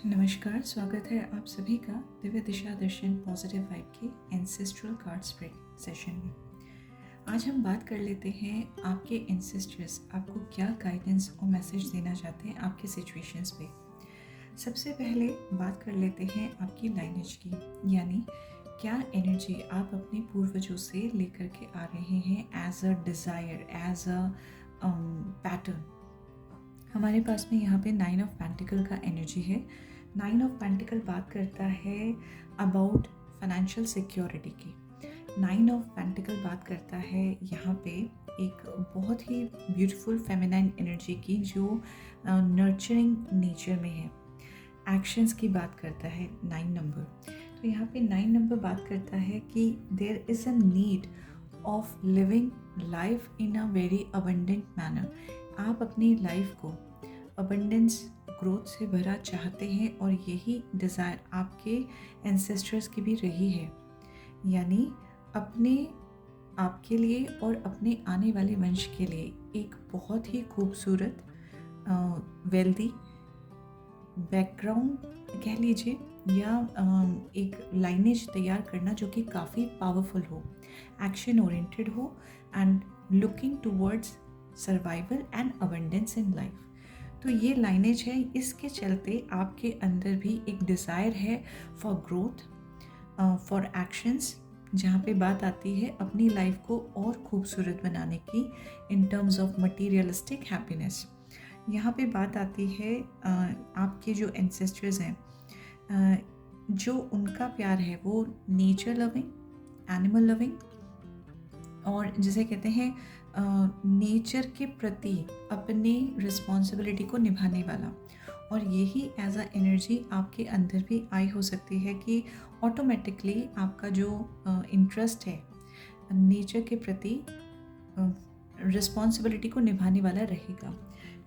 नमस्कार, स्वागत है आप सभी का दिव्य दिशा दर्शन पॉजिटिव वाइब के एंसेस्ट्रल कार्ड स्प्रेड सेशन में। आज हम बात कर लेते हैं आपके एंसेस्टर्स आपको क्या गाइडेंस और मैसेज देना चाहते हैं आपके सिचुएशंस पे। सबसे पहले बात कर लेते हैं आपकी लाइनेज की, यानी क्या एनर्जी आप अपने पूर्वजों से लेकर के आ रहे हैं as a desire, as a pattern. हमारे पास में यहाँ पे 9 ऑफ पेंटिकल का एनर्जी है। 9 ऑफ पेंटिकल बात करता है अबाउट फाइनेंशियल सिक्योरिटी की। 9 ऑफ पेंटिकल बात करता है यहाँ पे एक बहुत ही ब्यूटीफुल फेमिनाइन एनर्जी की जो नर्चरिंग नेचर में है। एक्शंस की बात करता है 9 नंबर। तो यहाँ पे 9 नंबर बात करता है कि there is a need of living life in a very abundant manner. आप अपनी लाइफ को अबंडेंस ग्रोथ से भरा चाहते हैं और यही डिज़ायर आपके एंसेस्टर्स की भी रही है, यानी अपने आपके लिए और अपने आने वाले वंश के लिए एक बहुत ही खूबसूरत वेल्दी बैकग्राउंड कह लीजिए, या एक लाइनेज तैयार करना जो कि काफ़ी पावरफुल हो, एक्शन ओरिएंटेड हो and looking towards survival and abundance in life. तो ये लाइनेज है, इसके चलते आपके अंदर भी एक डिज़ायर है फॉर ग्रोथ, फॉर एक्शंस, जहाँ पे बात आती है अपनी लाइफ को और खूबसूरत बनाने की in terms of materialistic happiness. यहाँ पे बात आती है आपके जो एंसेस्टर्स हैं, जो उनका प्यार है वो नेचर लविंग, एनिमल लविंग और जिसे कहते हैं नेचर के प्रति अपने रिस्पॉन्सिबिलिटी को निभाने वाला। और यही एज अ एनर्जी आपके अंदर भी आई हो सकती है कि ऑटोमेटिकली आपका जो इंटरेस्ट है नेचर के प्रति रिस्पॉन्सिबिलिटी को निभाने वाला रहेगा।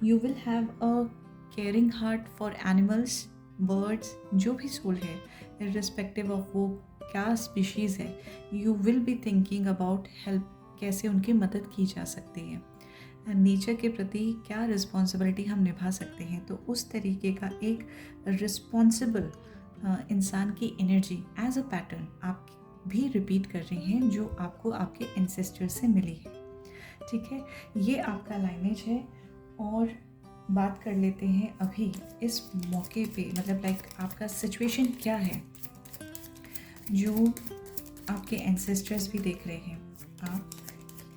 You will have a caring heart for animals, birds, जो भी सोल है इर्रिस्पेक्टिव ऑफ वो क्या स्पीशीज़ है। You will be thinking about help, कैसे उनकी मदद की जा सकती है, नेचर के प्रति क्या रिस्पॉन्सिबिलिटी हम निभा सकते हैं। तो उस तरीके का एक रिस्पॉन्सिबल इंसान की एनर्जी एज अ पैटर्न आप भी रिपीट कर रहे हैं जो आपको आपके एंसेस्टर से मिली है। ठीक है, ये आपका लाइनेज है। और बात कर लेते हैं अभी इस मौके पे, मतलब आपका सिचुएशन क्या है जो आपके एंसेस्टर्स भी देख रहे हैं। आप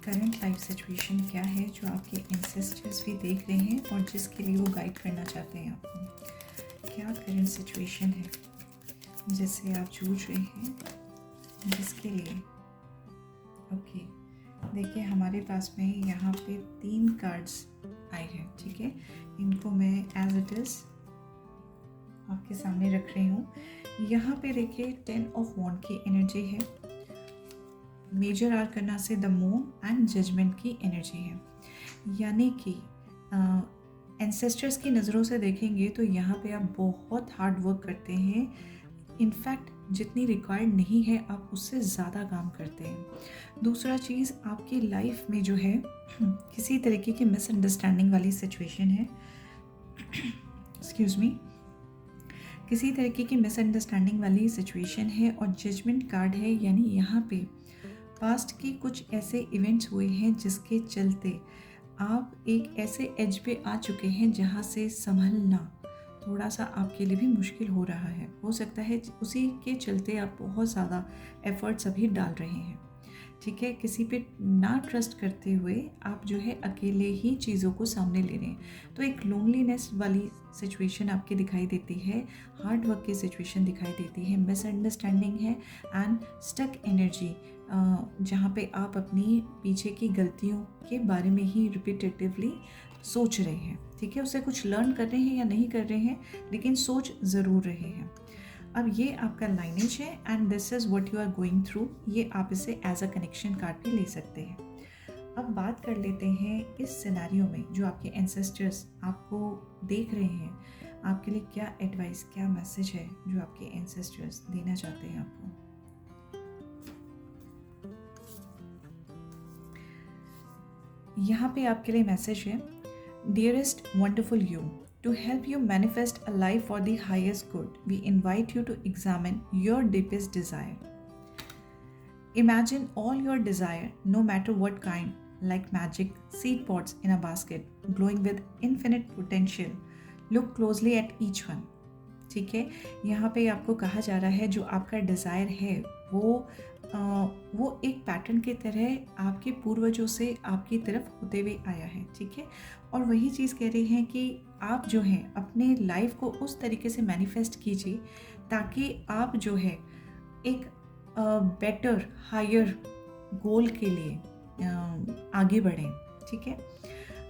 करंट लाइफ सिचुएशन क्या है जो आपके एंसेस्टर्स भी देख रहे हैं और जिसके लिए वो गाइड करना चाहते हैं आपको। क्या करंट सिचुएशन है जिससे आप जूझ रहे हैं, जिसके लिए। ओके, देखिए हमारे पास में यहाँ पे 3 कार्ड्स आए हैं। ठीक है, इनको मैं एज इट इज़ आपके सामने रख रही हूँ। यहाँ पे देखिए 10 ऑफ वॉन्ड की एनर्जी है, मेजर आर्कना से द मून एंड जजमेंट की एनर्जी है। यानी कि एंसेस्टर्स की नज़रों से देखेंगे तो यहाँ पे आप बहुत हार्ड वर्क करते हैं। इनफैक्ट जितनी रिक्वायर्ड नहीं है आप उससे ज़्यादा काम करते हैं। दूसरा चीज़, आपकी लाइफ में जो है किसी तरीके की मिसअंडरस्टैंडिंग वाली सिचुएशन है। एक्सक्यूज़ मी, किसी तरीके की मिसअंडरस्टैंडिंग वाली सिचुएशन है और जजमेंट कार्ड है, यानी यहाँ पे पास्ट की कुछ ऐसे इवेंट्स हुए हैं जिसके चलते आप एक ऐसे एज पे आ चुके हैं जहाँ से संभलना थोड़ा सा आपके लिए भी मुश्किल हो रहा है। हो सकता है उसी के चलते आप बहुत ज़्यादा एफर्ट्स अभी डाल रहे हैं। ठीक है, किसी पे ना ट्रस्ट करते हुए आप जो है अकेले ही चीज़ों को सामने ले रहे हैं। तो एक लोनलीनेस वाली सिचुएशन आपकी दिखाई देती है, हार्ड वर्क की सिचुएशन दिखाई देती है, मिसअंडरस्टैंडिंग है एंड स्टक एनर्जी, जहाँ पे आप अपनी पीछे की गलतियों के बारे में ही रिपीटेटिवली सोच रहे हैं। ठीक है, उससे कुछ लर्न कर रहे हैं या नहीं कर रहे हैं, लेकिन सोच ज़रूर रहे हैं। अब ये आपका लाइनेज है and this is what you are going through. ये आप इसे एज अ कनेक्शन कार्ड भी ले सकते हैं। अब बात कर लेते हैं इस सिनेरियो में जो आपके एंसेस्टर्स आपको देख रहे हैं, आपके लिए क्या एडवाइस, क्या मैसेज है जो आपके एंसेस्टर्स देना चाहते हैं आपको। यहाँ पे आपके लिए मैसेज है, dearest wonderful you, To help you manifest a life for the highest good, we invite you to examine your deepest desire. Imagine all your desire, no matter what kind, like magic seed pods in a basket, glowing with infinite potential. Look closely at each one. ठीक है, यहाँ पे आपको कहा जा रहा है जो आपका डिज़ायर है वो एक पैटर्न की तरह आपके पूर्वजों से आपकी तरफ होते हुए आया है, ठीक है। और वही चीज़ कह रही हैं कि आप जो हैं अपने लाइफ को उस तरीके से मैनिफेस्ट कीजिए ताकि आप जो है एक बेटर हायर गोल के लिए आगे बढ़ें, ठीक है।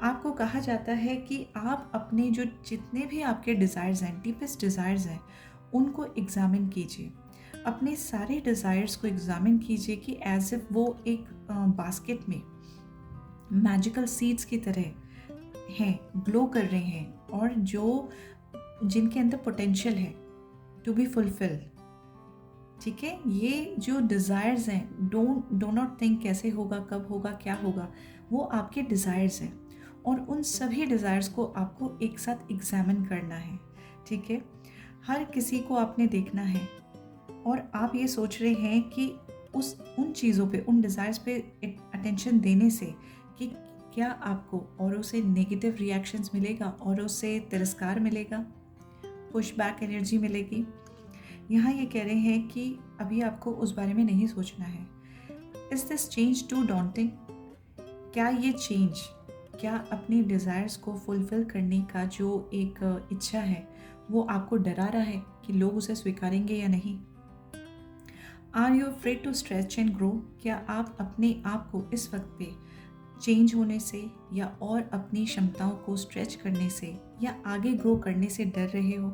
आपको कहा जाता है कि आप अपने जो जितने भी आपके डिज़ायर्स हैं, डीपेस्ट डिज़ायर्स हैं, उनको एग्ज़ामिन कीजिए। अपने सारे डिज़ायर्स को एग्ज़ामिन कीजिए कि एज़ इफ़ वो एक बास्केट में मैजिकल सीड्स की तरह हैं, ग्लो कर रहे हैं और जिनके अंदर पोटेंशियल है टू बी फुलफिल्ड, ठीक है। ये जो डिज़ायर्स हैं, डो नॉट थिंक कैसे होगा, कब होगा, क्या होगा, वो आपके डिज़ायर्स हैं और उन सभी डिज़ायर्स को आपको एक साथ एग्जामिन करना है, ठीक है। हर किसी को आपने देखना है और आप ये सोच रहे हैं कि उन चीज़ों पे, उन डिज़ायर्स पे अटेंशन देने से कि क्या आपको औरों से नेगेटिव रिएक्शंस मिलेगा, औरों से तिरस्कार मिलेगा, पुश बैक एनर्जी मिलेगी। यहाँ ये कह रहे हैं कि अभी आपको उस बारे में नहीं सोचना है। Is this change too daunting? क्या ये चेंज, क्या अपनी डिज़ायर्स को फुलफ़िल करने का जो एक इच्छा है वो आपको डरा रहा है कि लोग उसे स्वीकारेंगे या नहीं? Are you afraid to stretch and grow? क्या आप अपने आप को इस वक्त पे चेंज होने से या और अपनी क्षमताओं को स्ट्रेच करने से या आगे ग्रो करने से डर रहे हो?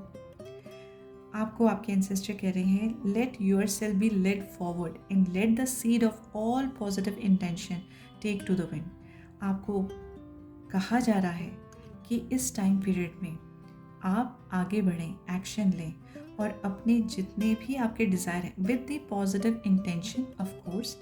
आपको आपके एंसेस्टर कह रहे हैं, let yourself be led forward and let the seed of all positive intention take to the wind. आपको कहा जा रहा है कि इस टाइम पीरियड में आप आगे बढ़ें, एक्शन लें और अपने जितने भी आपके डिज़ायर हैं with the positive intention of course,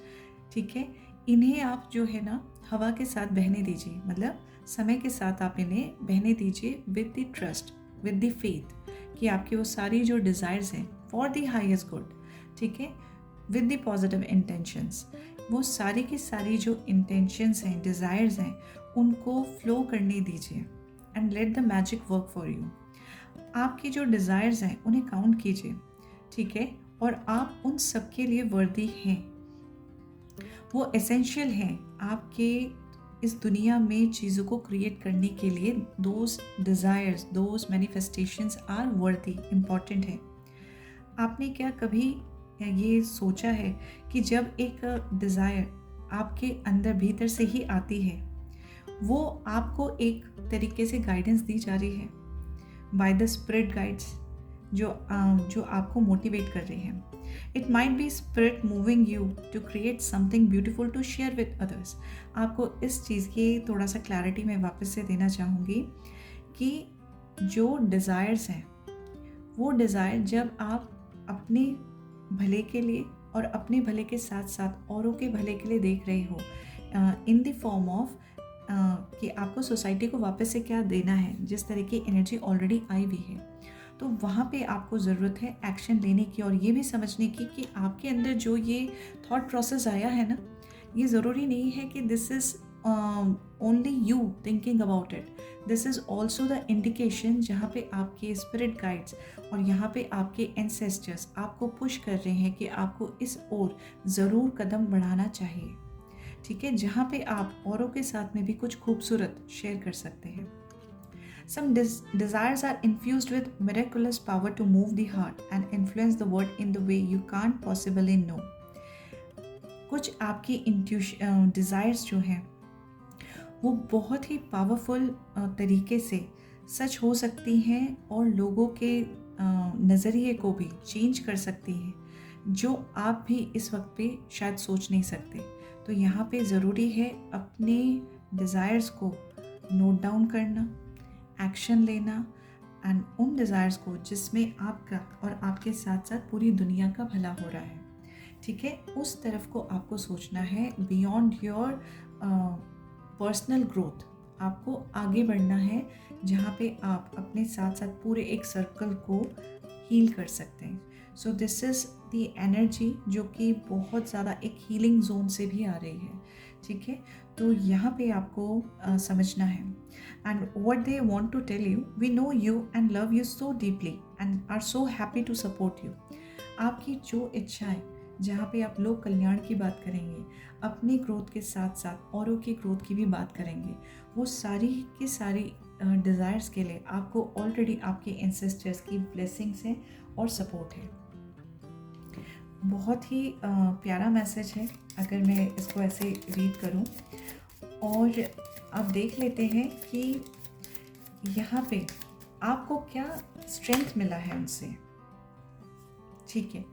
ठीक है, इन्हें आप जो है ना हवा के साथ बहने दीजिए, मतलब समय के साथ आप इन्हें बहने दीजिए with the trust, with the faith कि आपकी वो सारी जो डिज़ायर्स हैं फॉर द हाईएस्ट गुड, ठीक है, विद द पॉजिटिव इंटेंशंस, वो सारी की सारी जो इंटेंशंस हैं, डिज़ायर्स हैं, उनको फ्लो करने दीजिए and let the magic work for you. आपकी जो डिज़ायर्स हैं उन्हें काउंट कीजिए, ठीक है, और आप उन सब के लिए वर्दी हैं, वो एसेंशियल हैं आपके इस दुनिया में चीज़ों को क्रिएट करने के लिए। Those desires, those manifestations are worthy, important है। आपने क्या कभी ये सोचा है कि जब एक डिज़ायर आपके अंदर भीतर से ही आती है, वो आपको एक तरीके से गाइडेंस दी जा रही है बाय द स्पिरिट गाइड्स जो आपको मोटिवेट कर रही हैं। It might be spirit moving you to create something beautiful to share with others. आपको इस चीज़ की थोड़ा सा क्लैरिटी मैं वापस से देना चाहूँगी कि जो डिज़ायर्स हैं, वो डिज़ायर जब आप अपने भले के लिए और अपने भले के साथ साथ औरों के भले के लिए देख रहे हो, इन द फॉर्म ऑफ कि आपको सोसाइटी को वापस से क्या देना है, जिस तरह की एनर्जी ऑलरेडी आई हुई है, तो वहाँ पे आपको ज़रूरत है एक्शन लेने की और ये भी समझने की कि आपके अंदर जो ये थॉट प्रोसेस आया है ना, ये ज़रूरी नहीं है कि this is only you thinking about it, this is also the indication जहाँ पे आपके स्पिरिट गाइड्स और यहाँ पे आपके एंसेस्टर्स आपको पुश कर रहे हैं कि आपको इस ओर ज़रूर कदम बढ़ाना चाहिए, ठीक है, जहाँ पे आप औरों के साथ में भी कुछ खूबसूरत शेयर कर सकते हैं। Some desires are infused with miraculous power to move the heart and influence the world in the way you can't possibly know. कुछ आपकी डिज़ायर्स जो हैं वो बहुत ही पावरफुल तरीके से सच हो सकती हैं और लोगों के नज़रिए को भी चेंज कर सकती हैं जो आप भी इस वक्त पे शायद सोच नहीं सकते। तो यहाँ पे ज़रूरी है अपने डिज़ायर्स को नोट डाउन करना, एक्शन लेना एंड उन डिज़ायर्स को जिसमें आपका और आपके साथ साथ पूरी दुनिया का भला हो रहा है, ठीक है, उस तरफ को आपको सोचना है बियॉन्ड योर पर्सनल ग्रोथ। आपको आगे बढ़ना है, जहाँ पे आप अपने साथ साथ पूरे एक सर्कल को हील कर सकते हैं। So this is the energy जो कि बहुत ज़्यादा एक हीलिंग जोन से भी आ रही है, ठीक है। तो यहाँ पे आपको समझना है। And what they want to tell you, we know you and love you so deeply and are so happy to support you. आपकी जो इच्छाएं, जहाँ पे आप लोक कल्याण की बात करेंगे, अपने ग्रोथ के साथ साथ औरों की ग्रोथ की भी बात करेंगे, वो सारी की सारी डिज़ायर्स के लिए आपको ऑलरेडी आपके एंसेस्टर्स की ब्लेसिंग्स हैं और सपोर्ट है। बहुत ही प्यारा मैसेज है अगर मैं इसको ऐसे रीड करूं। और आप देख लेते हैं कि यहाँ पे आपको क्या स्ट्रेंथ मिला है उनसे, ठीक है।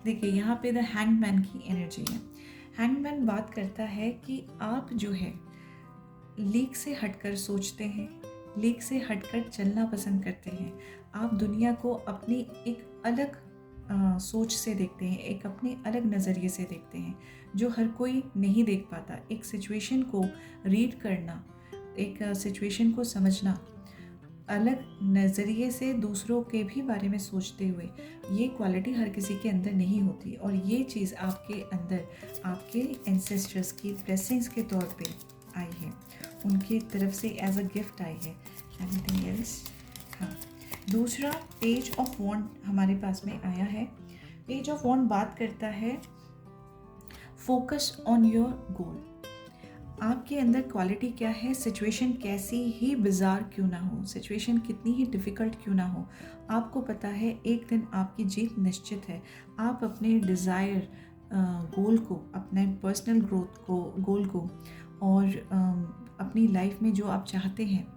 देखिए यहाँ पे द हैंगमैन की एनर्जी है। हैंगमैन बात करता है कि आप जो है लीक से हटकर सोचते हैं, लीक से हटकर चलना पसंद करते हैं। आप दुनिया को अपनी एक अलग सोच से देखते हैं, एक अपने अलग नज़रिए से देखते हैं, जो हर कोई नहीं देख पाता। एक सिचुएशन को रीड करना, एक सिचुएशन को समझना, अलग नज़रिए से दूसरों के भी बारे में सोचते हुए, ये क्वालिटी हर किसी के अंदर नहीं होती। और ये चीज़ आपके अंदर आपके एंसेस्टर्स की ब्लेसिंग्स के तौर पे आई है, उनकी तरफ से एज अ गिफ्ट आई है। Anything else? हाँ, दूसरा पेज ऑफ वॉन्ड हमारे पास में आया है। पेज ऑफ वॉन्ड बात करता है फोकस ऑन योर गोल। आपके अंदर क्वालिटी क्या है, सिचुएशन कैसी ही बिजार क्यों ना हो, सिचुएशन कितनी ही डिफ़िकल्ट क्यों ना हो, आपको पता है एक दिन आपकी जीत निश्चित है। आप अपने डिज़ायर गोल को, अपने पर्सनल ग्रोथ को, गोल को और अपनी लाइफ में जो आप चाहते हैं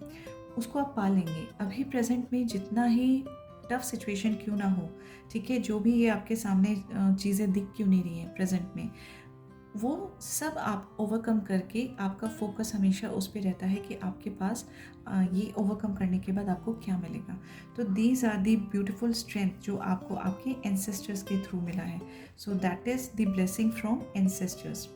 उसको आप पा लेंगे। अभी प्रेजेंट में जितना ही टफ सिचुएशन क्यों ना हो, ठीक है, जो भी ये आपके सामने चीज़ें दिख क्यों नहीं रही हैं प्रेजेंट में, वो सब आप ओवरकम करके आपका फोकस हमेशा उस पे रहता है कि आपके पास ये ओवरकम करने के बाद आपको क्या मिलेगा। तो these are the beautiful strength जो आपको आपके एंसेस्टर्स के थ्रू मिला है। So that is the blessing from ancestors.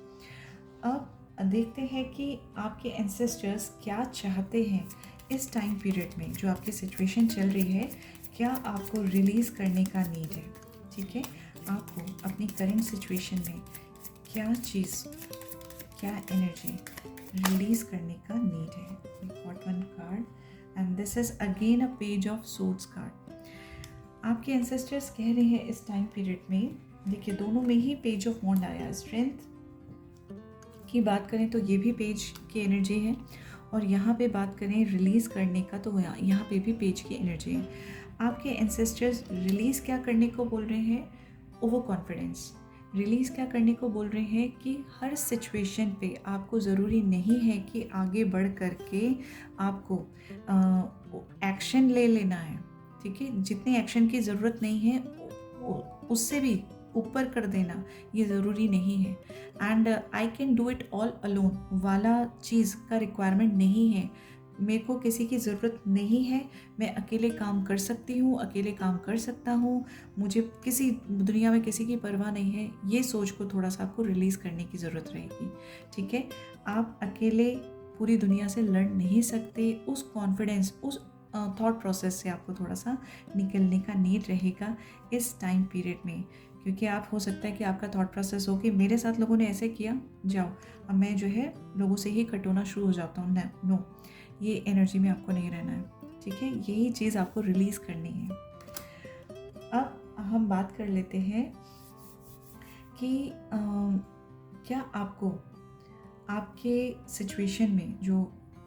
अब देखते हैं कि आपके एंसेस्टर्स क्या चाहते हैं इस टाइम पीरियड में, जो आपकी सिचुएशन चल रही है, क्या आपको रिलीज़ करने का नीड है, ठीक है। आपको अपनी करेंट सिचुएशन में क्या चीज़, क्या एनर्जी रिलीज़ करने का नीड है। We got one card and this is again a page of swords card. आपके एंसेस्टर्स कह रहे हैं इस टाइम पीरियड में, देखिए दोनों में ही पेज ऑफ वॉन्ड आया। स्ट्रेंथ की बात करें तो ये भी पेज की एनर्जी है, और यहाँ पे बात करें रिलीज़ करने का तो यहाँ पे भी पेज की एनर्जी है। आपके एंसेस्टर्स रिलीज़ क्या करने को बोल रहे हैं, ओवर कॉन्फिडेंस। रिलीज़ क्या करने को बोल रहे हैं कि हर सिचुएशन पे आपको ज़रूरी नहीं है कि आगे बढ़ करके आपको एक्शन ले लेना है, ठीक है। जितने एक्शन की ज़रूरत नहीं है उससे भी ऊपर कर देना ये ज़रूरी नहीं है। And I can do it all alone वाला चीज़ का रिक्वायरमेंट नहीं है। मेरे को किसी की ज़रूरत नहीं है, मैं अकेले काम कर सकती हूँ, अकेले काम कर सकता हूँ, मुझे किसी दुनिया में किसी की परवाह नहीं है। ये सोच को थोड़ा सा आपको रिलीज़ करने की ज़रूरत रहेगी, ठीक है। आप अकेले पूरी दुनिया से लड़ नहीं सकते। उस कॉन्फिडेंस, उस थॉट प्रोसेस से आपको थोड़ा सा निकलने का नीड रहेगा इस टाइम पीरियड में, क्योंकि आप हो सकता है कि आपका थॉट प्रोसेस हो कि मेरे साथ लोगों ने ऐसे किया, जाओ अब मैं जो है लोगों से ही कटोना शुरू हो जाता हूँ। नो, ये एनर्जी में आपको नहीं रहना है, ठीक है। यही चीज़ आपको रिलीज़ करनी है। अब हम बात कर लेते हैं कि क्या आपको आपके सिचुएशन में जो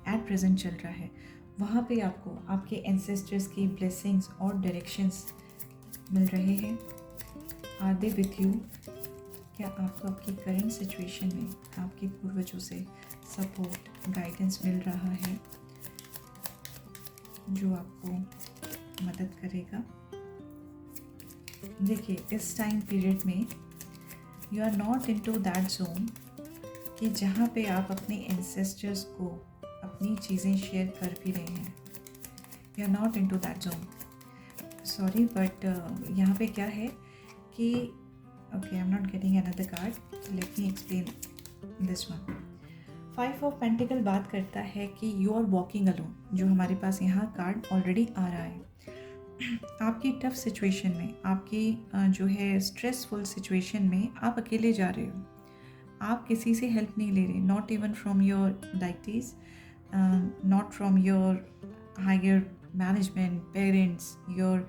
एट प्रेजेंट चल रहा है वहाँ पे आपको आपके एंसेस्टर्स की ब्लेसिंग्स और डायरेक्शंस मिल रहे हैं। Are they with you? क्या आपको आपकी करेंट सिचुएशन में आपके पूर्वजों से सपोर्ट, गाइडेंस मिल रहा है जो आपको मदद करेगा? देखिए इस टाइम पीरियड में you are not into that zone कि जहाँ पे आप अपने एंसेस्टर्स को अपनी चीज़ें शेयर कर भी रहे हैं। You are not into that zone, sorry, but यहाँ पे क्या है कि okay, I am not getting another card, let me explain this one. Five of pentacle बात करता है कि यू आर वॉकिंग अलोन, जो हमारे पास यहाँ कार्ड ऑलरेडी आ रहा है। आपकी टफ सिचुएशन में, आपकी जो है स्ट्रेसफुल सिचुएशन में आप अकेले जा रहे हो। आप किसी से हेल्प नहीं ले रहे, not even from your deities, not from your higher management, parents, your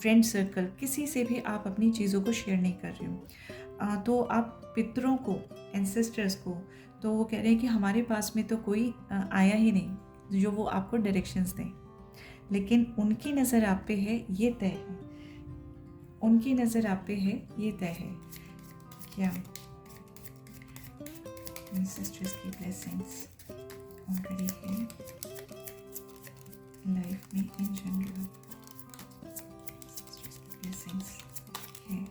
friend circle, किसी से भी आप अपनी चीज़ों को शेयर नहीं कर रहे हो। तो आप पितरों को, एंसेस्टर्स को, तो वो कह रहे हैं कि हमारे पास में तो कोई आया ही नहीं जो वो आपको डायरेक्शंस दें, लेकिन उनकी नज़र आप पे है, ये तय है। उनकी नज़र आप पे है, ये तय है। क्या एंसेस्टर्स की ब्लेसिंग्स ऑलरेडी है लाइफ में इन जनरल? ब्लेसिंग्स है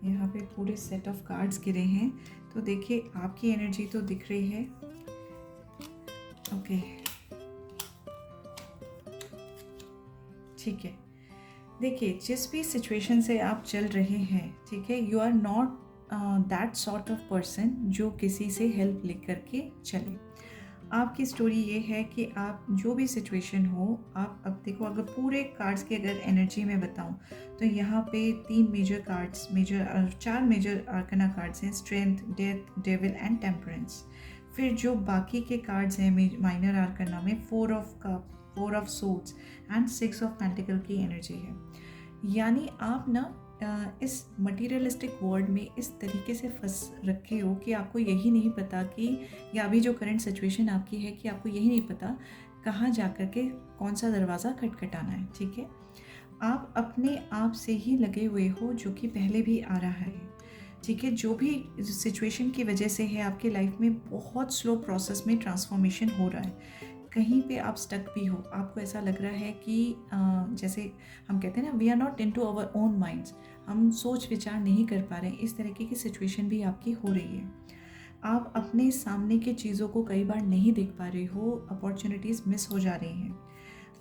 यहाँ पे पूरे सेट ऑफ कार्ड्स गिरे हैं। तो देखिए, आपकी एनर्जी तो दिख रही है। ओके, ठीक है। देखिए, जिस भी सिचुएशन से आप चल रहे हैं, ठीक है, you are not that sort of person जो किसी से हेल्प लेकर के चले। आपकी स्टोरी ये है कि आप जो भी सिचुएशन हो, आप अब देखो, अगर पूरे कार्ड्स की अगर एनर्जी में बताऊं तो यहाँ पे 3 major cards, 4 major arcana cards हैं, strength, death, devil and temperance. फिर जो बाकी के कार्ड्स हैं माइनर आर्कना में 4 of cup, 4 of swords and 6 of pentacle की एनर्जी है। यानी आप ना इस मटीरियलिस्टिक वर्ल्ड में इस तरीके से फंस रखे हो कि आपको यही नहीं पता कि, या अभी जो करंट सिचुएशन आपकी है कि आपको यही नहीं पता कहाँ जा कर के कौन सा दरवाज़ा खटखटाना है। ठीक है, आप अपने आप से ही लगे हुए हो, जो कि पहले भी आ रहा है। ठीक है, जो भी सिचुएशन की वजह से है आपके लाइफ में बहुत स्लो प्रोसेस में ट्रांसफॉर्मेशन हो रहा है। कहीं पे आप स्टक भी हो, आपको ऐसा लग रहा है कि जैसे हम कहते हैं ना, we are not into our own minds, हम सोच विचार नहीं कर पा रहे हैं। इस तरीके की सिचुएशन भी आपकी हो रही है। आप अपने सामने की चीज़ों को कई बार नहीं देख पा रहे हो, अपॉर्चुनिटीज़ मिस हो जा रही हैं।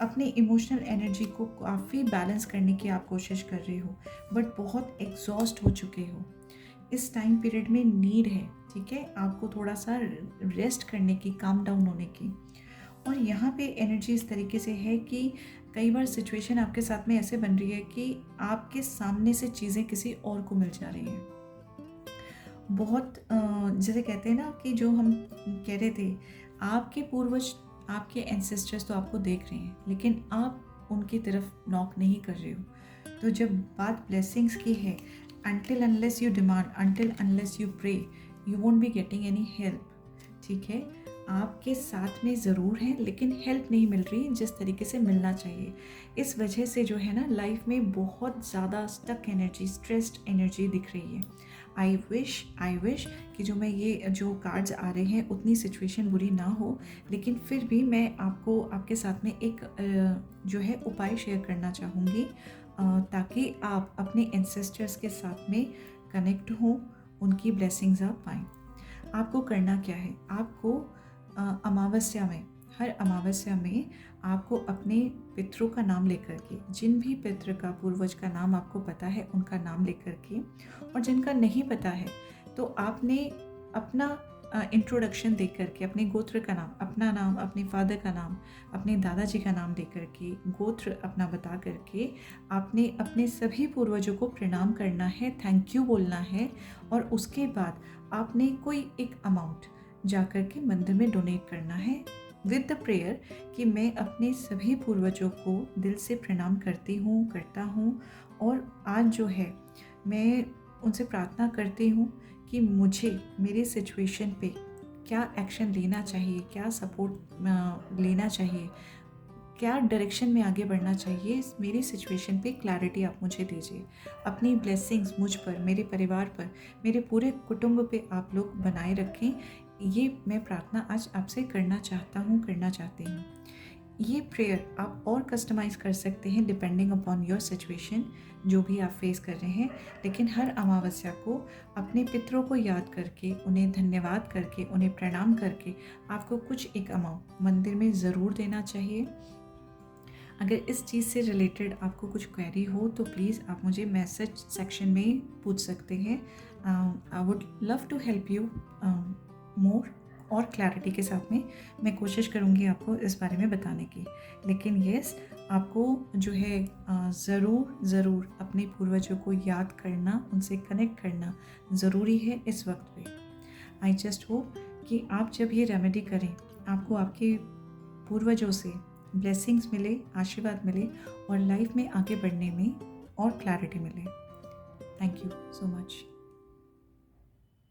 अपनी इमोशनल एनर्जी को काफ़ी बैलेंस करने की आप कोशिश कर रहे हो, बट बहुत एग्जॉस्ट हो चुके हो। इस टाइम पीरियड में नीड है, ठीक है, आपको थोड़ा सा रेस्ट करने की, काम डाउन होने की। और यहाँ पे एनर्जी इस तरीके से है कि कई बार सिचुएशन आपके साथ में ऐसे बन रही है कि आपके सामने से चीज़ें किसी और को मिल जा रही हैं। बहुत जैसे कहते हैं ना कि जो हम कह रहे थे, आपके पूर्वज, आपके एंसेस्टर्स तो आपको देख रहे हैं, लेकिन आप उनकी तरफ नॉक नहीं कर रहे हो। तो जब बात ब्लेसिंग्स की है, until unless you demand, until unless you pray, you won't be getting any help। ठीक है, आपके साथ में ज़रूर है, लेकिन हेल्प नहीं मिल रही जिस तरीके से मिलना चाहिए। इस वजह से जो है ना, लाइफ में बहुत ज़्यादा स्टक एनर्जी, स्ट्रेस्ड एनर्जी दिख रही है। आई विश कि जो मैं ये जो कार्ड्स आ रहे हैं उतनी सिचुएशन बुरी ना हो, लेकिन फिर भी मैं आपको आपके साथ में एक जो है उपाय शेयर करना चाहूँगी, ताकि आप अपने एंसेस्टर्स के साथ में कनेक्ट हों, उनकी ब्लेसिंग्स आप पाएँ। आपको करना क्या है, आपको अमावस्या में, हर अमावस्या में आपको अपने पितरों का नाम लेकर के, जिन भी पितृ का, पूर्वज का नाम आपको पता है उनका नाम लेकर के, और जिनका नहीं पता है तो आपने अपना इंट्रोडक्शन दे करके, अपने गोत्र का नाम, अपना नाम, अपने फादर का नाम, अपने दादाजी का नाम दे करके, गोत्र अपना बता करके आपने अपने सभी पूर्वजों को प्रणाम करना है, थैंक यू बोलना है। और उसके बाद आपने कोई एक अमाउंट जा कर के मंदिर में डोनेट करना है, विद द प्रेयर कि मैं अपने सभी पूर्वजों को दिल से प्रणाम करती हूँ, करता हूँ, और आज जो है मैं उनसे प्रार्थना करती हूँ कि मुझे मेरे सिचुएशन पे क्या एक्शन लेना चाहिए, क्या सपोर्ट लेना चाहिए, क्या डायरेक्शन में आगे बढ़ना चाहिए, मेरी सिचुएशन पे क्लैरिटी आप मुझे दीजिए। अपनी ब्लेसिंग्स मुझ पर, मेरे परिवार पर, मेरे पूरे कुटुंब पे आप लोग बनाए रखें। ये मैं प्रार्थना आज आपसे करना चाहता हूँ, करना चाहती हूँ। ये प्रेयर आप और कस्टमाइज़ कर सकते हैं डिपेंडिंग अपॉन योर सिचुएशन, जो भी आप फेस कर रहे हैं। लेकिन हर अमावस्या को अपने पितरों को याद करके, उन्हें धन्यवाद करके, उन्हें प्रणाम करके आपको कुछ एक अमाउंट मंदिर में ज़रूर देना चाहिए। अगर इस चीज़ से रिलेटेड आपको कुछ क्वेरी हो तो प्लीज़ आप मुझे मैसेज सेक्शन में पूछ सकते हैं। I would love to help you more, और क्लैरिटी के साथ में मैं कोशिश करूँगी आपको इस बारे में बताने की। लेकिन येस, आपको जो है ज़रूर अपने पूर्वजों को याद करना, उनसे कनेक्ट करना ज़रूरी है इस वक्त पे। आई जस्ट होप कि आप जब ये रेमेडी करें, आपको आपके पूर्वजों से ब्लेसिंग्स मिले, आशीर्वाद मिले, और लाइफ में आगे बढ़ने में और क्लैरिटी मिले। Thank you so much.